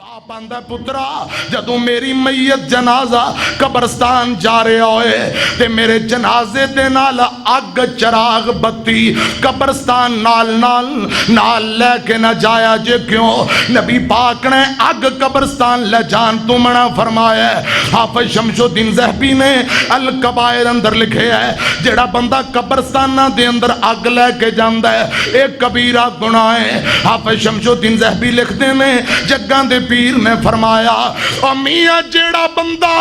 बाप आंदा पुत्रा जदों मेरी मैयत जनाजा कब्रस्तान जा रहा होए ते मेरे जनाजे दे नाल अग चराग बत्ती कब्रस्तान नाल नाल नाल लेके ना जाया जे क्यों नबी पाक ने अग कब्रस्तान ले जान तो मना फरमाया। हाफिज शमसुद्दीन ज़हबी ने अल कबायर अंदर लिखे है जेड़ा बंदा कब्रस्ताना दे अंदर अग लेके जांदा है एक कबीरा गुनाह है। हाफिज शमसुद्दीन ज़हबी लिखते ने जग्गां दे पीर ने फरमाया ओ मियां जेड़ा बंदा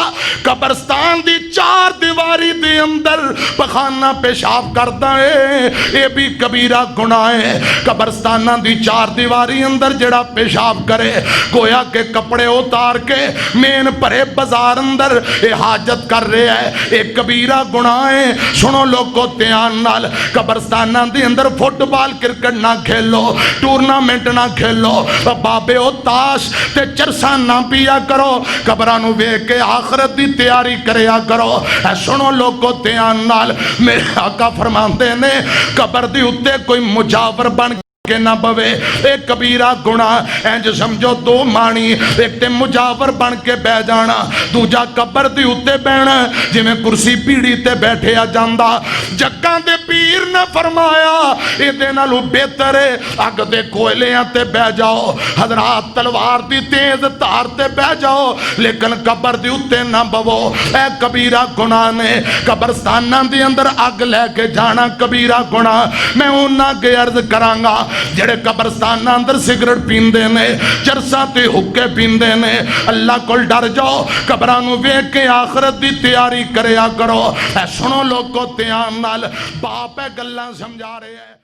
कब्रस्तान दी चार दीवारी दे अंदर पखाना पेशाब करता है ये भी कबीरा गुनाह है। कब्रस्ताना दी चार दीवारी अंदर जेड़ा पेशाब करे गोया के कपड़े उतार के मेन भरे बाजार अंदर ये हाजत कर रहे है ये कबीरा गुनाह है। सुनो लोगो ध्यान नाल कब्रस्ताना दे अंदर फुटबॉल क्रिकेट ना खेलो टूर्नामेंट ना खेलो बाबे ओ ताश ते चरसा ना पिया करो कब्रां नूं वेख के आखिरत दी तैयारी करया करो। सुनो लोगो ध्यान नाल मेरे आका फरमाते ने कब्र दे उत्ते कोई मुजावर बन के ना पवे एक कबीरा गुना इंज समझो दो माणी एक ते मुजावर बन के बह जाना दूजा कब्र दे उत्ते बहना जिवें कुर्सी पीढ़ी ते बैठिया जांदा। जग्गां दे पीर ने फरमाया इहदे नालों बेहतर है अग दे कोयलियां ते बह जाओ हजरात तलवार दी तेज धार ते बह जाओ लेकिन कब्र दे उत्ते ना बवो ए कबीरा गुनाह ने। कब्रस्तानां दे अंदर अग लैके जाना कबीरा गुनाह। मैं उन्हां अगे अर्ज करांगा जेड़े कब्रस्तान अंदर सिगरेट पींदे ने चरसा ते हुक्के पींदे ने अल्लाह कोल डर जाओ कब्रां नूं वेख के आखिरत दी तैयारी करया करो। सुनो लोगो ध्यान नाल बाप है गल्लां समझा रहे हैं।